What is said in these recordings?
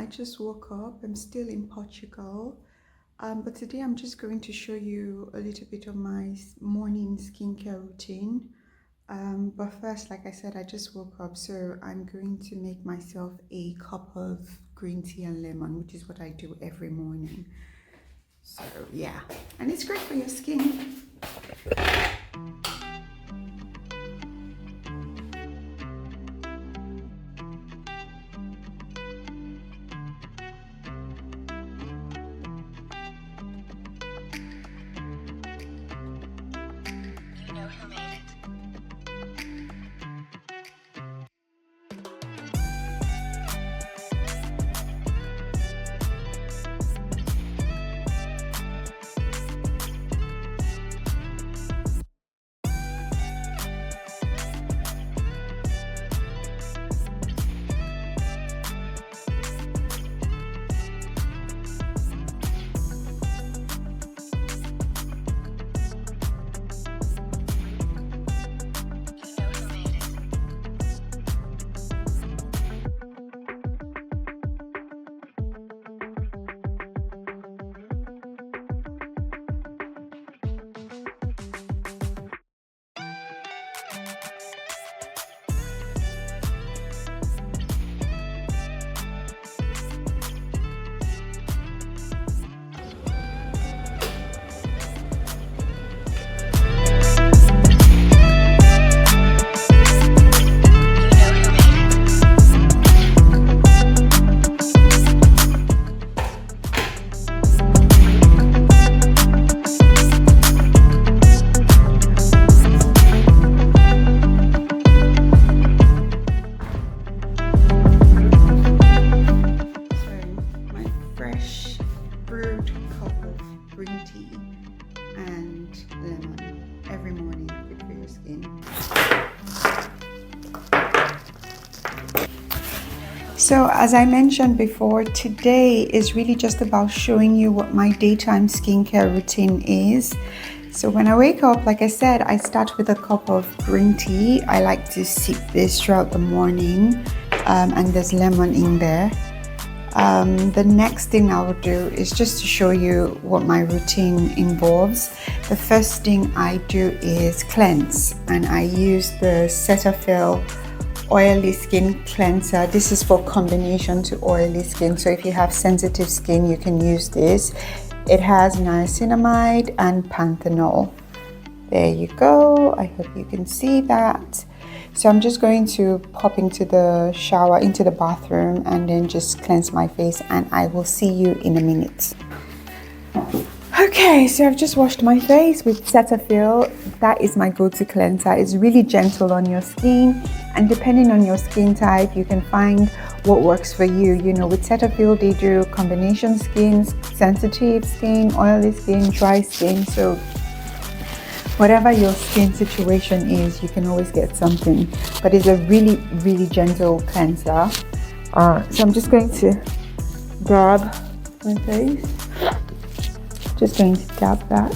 I just woke up. I'm still in Portugal, but today I'm just going to show you a little bit of my morning skincare routine. But first, like I said, I just woke up, so I'm going to make myself a cup of green tea and lemon, which is what I do every morning. So yeah, and it's great for your skin. So as I mentioned before, today is really just about showing you what my daytime skincare routine is. So when I wake up, like I said, I start with a cup of green tea. I like to sip this throughout the morning, and there's lemon in there. The next thing I will do is just to show you what my routine involves. The first thing I do is cleanse, and I use the Cetaphil oily skin cleanser. This is for combination to oily skin, so if you have sensitive skin you can use this. It has niacinamide and panthenol. There you go. I hope you can see that. So I'm just going to pop into the shower, into the bathroom, and then just cleanse my face, and I will see you in a minute. Okay, so I've just washed my face with Cetaphil. That is my go-to cleanser. It's really gentle on your skin, and depending on your skin type, you can find what works for you. You know, with Cetaphil, they do combination skins, sensitive skin, oily skin, dry skin. So whatever your skin situation is, you can always get something. But it's a really, really gentle cleanser. So I'm just going to dab my face. Just going to dab that.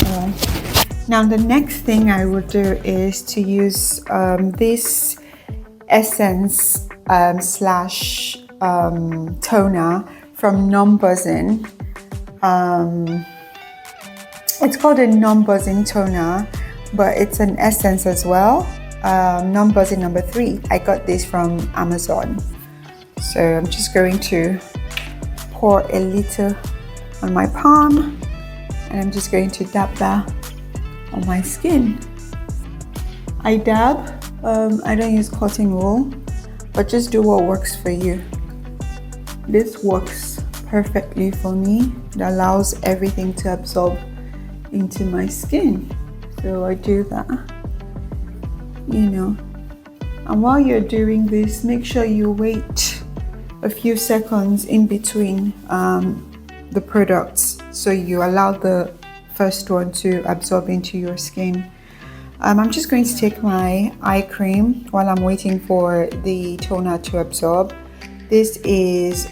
Alright. Now the next thing I will do is to use this essence slash toner from Numbuzin. It's called a Numbuzin toner, but it's an essence as well. Numbuzin number 3. I got this from Amazon. So I'm just going to pour a little on my palm, and I'm just going to dab that on my skin. I dab, I don't use cotton wool, but just do what works for you. This works perfectly for me. It allows everything to absorb into my skin. So I do that, you know. And while you're doing this, make sure you wait a few seconds in between the products, so you allow the first one to absorb into your skin. I'm just going to take my eye cream while I'm waiting for the toner to absorb. This is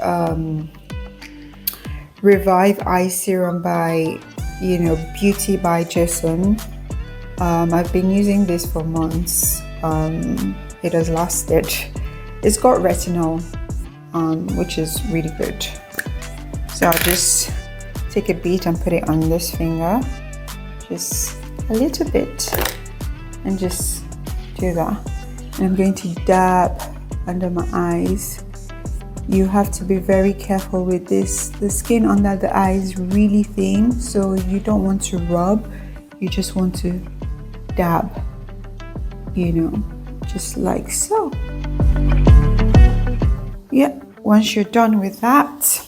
Revive Eye Serum by Beauty by Joseon. I've been using this for months. It has lasted It's got retinol, which is really good. So I'll just take a bit and put it on this finger, just a little bit, and just do that. And I'm going to dab under my eyes. You have to be very careful with this. The skin under the eye is really thin, so you don't want to rub, you just want to dab, you know, just like so. Yeah, once you're done with that.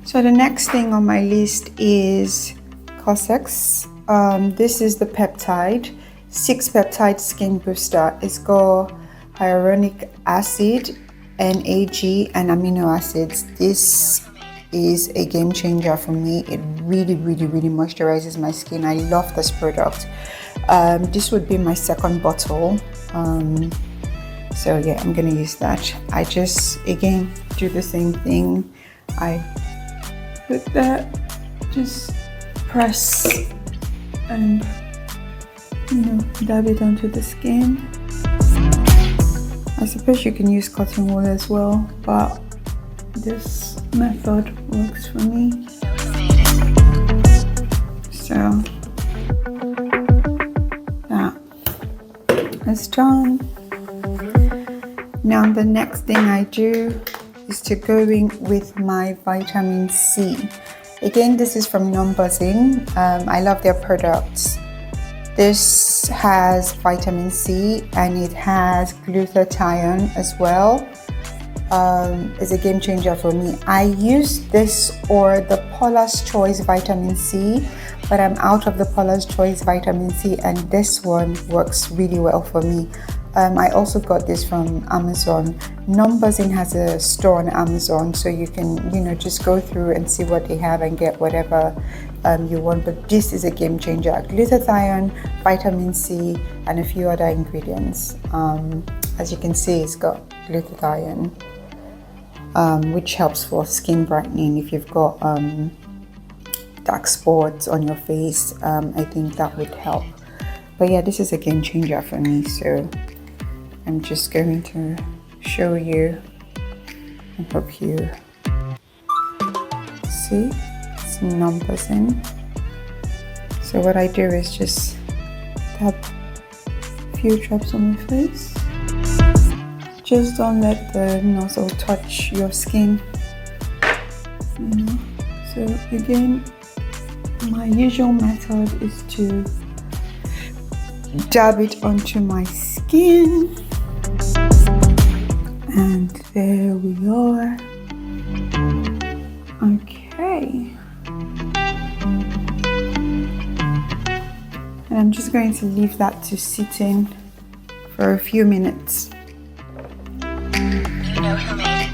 So the next thing on my list is COSRX. This is the Peptide, 6 peptide skin booster. It's got hyaluronic acid, NAG, and amino acids. This is a game changer for me. It really moisturizes my skin. I love this product. This would be my second bottle. So yeah, I'm gonna use that. I just again do the same thing. I put that, just press and, you know, dab it onto the skin. I suppose you can use cotton wool as well, but this method works for me. So that is done. Now the next thing I do is to go in with my vitamin C. Again, this is from Numbuzin. I love their products. This has vitamin C and it has glutathione as well. It's a game changer for me. I use this or the Paula's Choice vitamin C, but I'm out of the Paula's Choice vitamin C, and this one works really well for me. I also got this from Amazon. Numbuzin has a store on Amazon, so you can, you know, just go through and see what they have and get whatever you want. But this is a game changer. Glutathione, vitamin C, and a few other ingredients. As you can see, it's got glutathione, which helps for skin brightening. If you've got dark spots on your face, I think that would help. But yeah, this is a game changer for me, so I'm just going to show you and hope you see. It's Numbuzin. So what I do is just tap a few drops on my face. Just don't let the nozzle touch your skin, you know. So again, my usual method is to dab it onto my skin, and there we are. Okay, and I'm just going to leave that to sit in for a few minutes. You know who made it.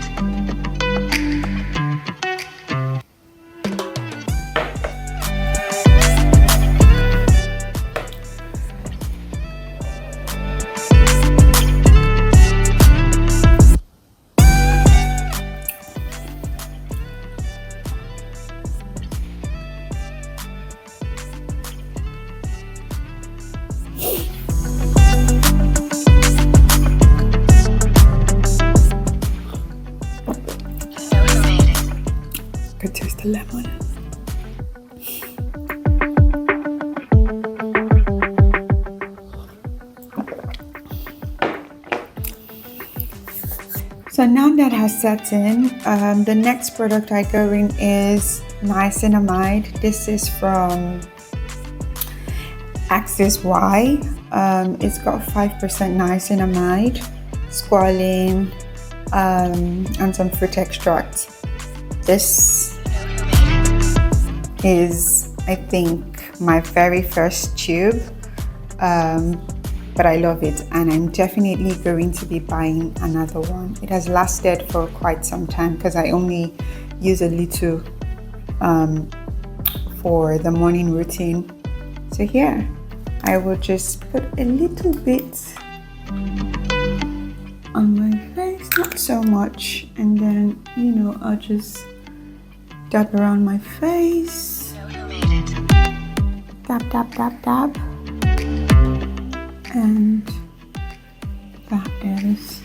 Could taste the lemon. So now that has set in, the next product I go in is niacinamide. This is from Axis Y. It's got 5% niacinamide, squalene, and some fruit extract. This is, I think, my very first tube, but I love it, and I'm definitely going to be buying another one. It has lasted for quite some time because I only use a little for the morning routine. So here, I will just put a little bit on my face, not so much, and then, you know, I'll just dab around my face. Dab, dab, dab, dab. And that is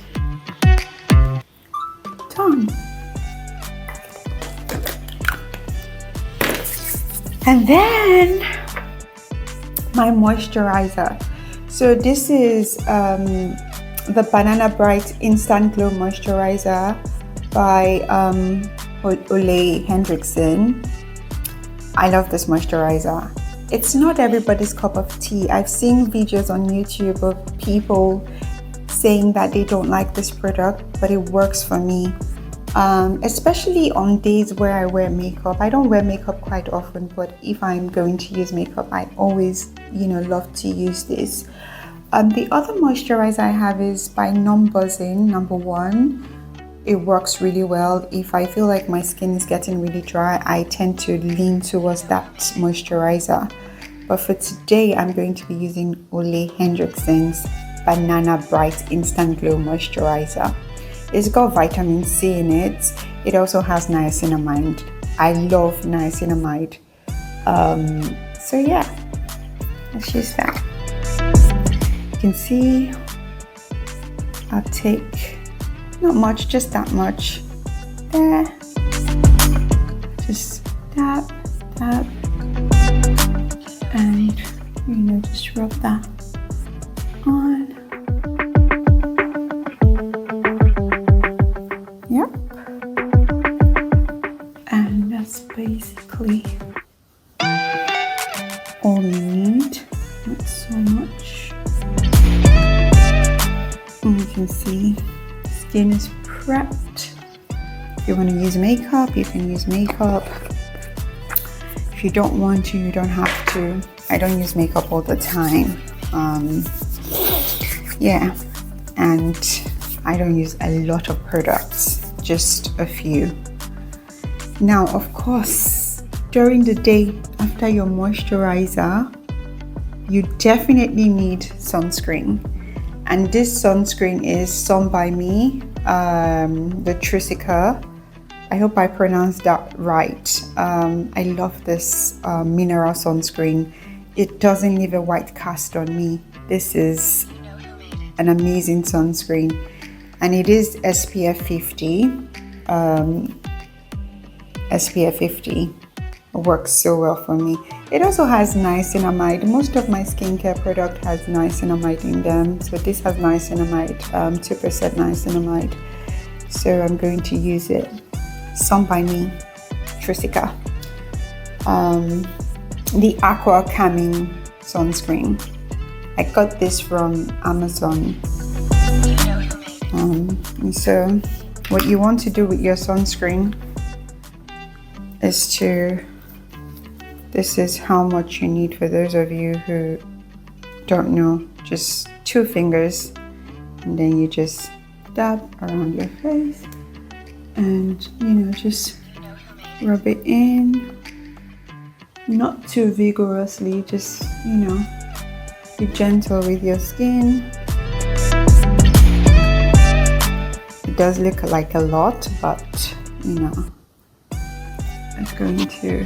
done. And then my moisturizer. So this is the Banana Bright Instant Glow Moisturizer by Ole Henriksen. I love this moisturizer. It's not everybody's cup of tea. I've seen videos on YouTube of people saying that they don't like this product, but it works for me. Especially on days where I wear makeup. I don't wear makeup quite often, but if I'm going to use makeup, I always, love to use this. The other moisturizer I have is by Numbuzin, number 1. It works really well. If I feel like my skin is getting really dry, I tend to lean towards that moisturizer. But for today, I'm going to be using Ole Henriksen's Banana Bright Instant Glow Moisturizer. It's got vitamin C in it. It also has niacinamide. I love niacinamide. So yeah, let's use that. You can see I'll take not much, just that much there. Just tap, tap, and just rub that on. Yep. And that's basically all we need. Not so much. And you can see skin is prepped. If you want to use makeup, you can use makeup. If you don't want to, you don't have to. I don't use makeup all the time. Yeah, and I don't use a lot of products, just a few. Now, of course, during the day after your moisturizer, you definitely need sunscreen. And this sunscreen is Sun by Me, the Truecica. I hope I pronounced that right. I love this mineral sunscreen. It doesn't leave a white cast on me. This is an amazing sunscreen, and it is SPF 50. SPF 50 works so well for me. It also has niacinamide. Most of my skincare product has niacinamide in them, so this has niacinamide, 2% niacinamide. So I'm going to use it. Sun by Me, Truecica. The Aqua Calming Sunscreen. I got this from Amazon. And so what you want to do with your sunscreen is this is how much you need for those of you who don't know. Just 2 fingers, and then you just dab around your face and just rub it in. Not too vigorously, just be gentle with your skin. It does look like a lot, but it's going to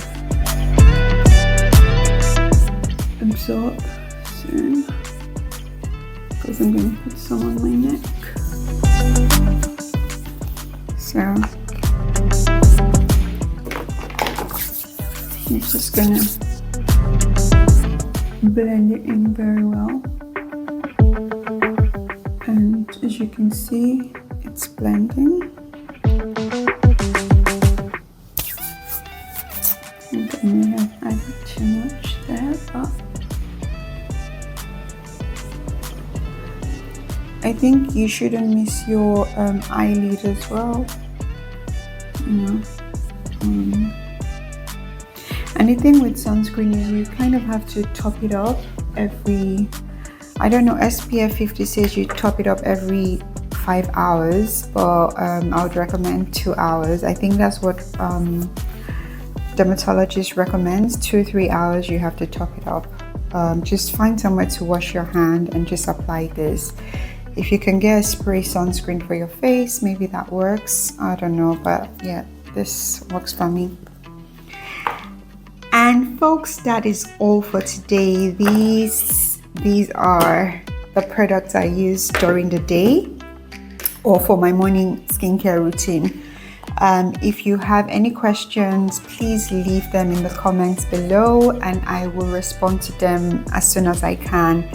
absorb soon, because I'm going to put some on my neck. So I'm just gonna blend it in very well, and as you can see, it's blending. I don't may have added too much there, but I think you shouldn't miss your eyelid as well. And the thing with sunscreen is you kind of have to top it up every, I don't know, SPF 50 says you top it up every 5 hours, but I would recommend 2 hours. I think that's what dermatologist recommends. 2-3 hours you have to top it up. Just find somewhere to wash your hand and just apply this. If you can get a spray sunscreen for your face, maybe that works. I don't know, but yeah, this works for me. And folks, that is all for today. These are the products I use during the day or for my morning skincare routine. If you have any questions, please leave them in the comments below and I will respond to them as soon as I can.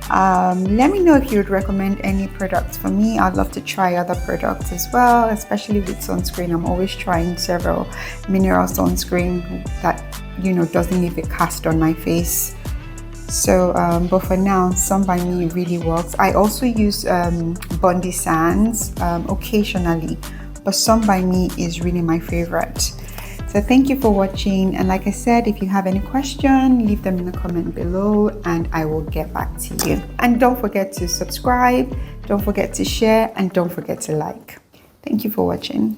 Let me know if you would recommend any products for me. I'd love to try other products as well, especially with sunscreen. I'm always trying several mineral sunscreen that, you know, doesn't leave a cast on my face. So, but for now, Sun by Me really works. I also use Bondi Sands occasionally, but Sun by Me is really my favorite. So thank you for watching, and like I said, if you have any question, leave them in the comment below and I will get back to you. And don't forget to subscribe, don't forget to share, and don't forget to like. Thank you for watching.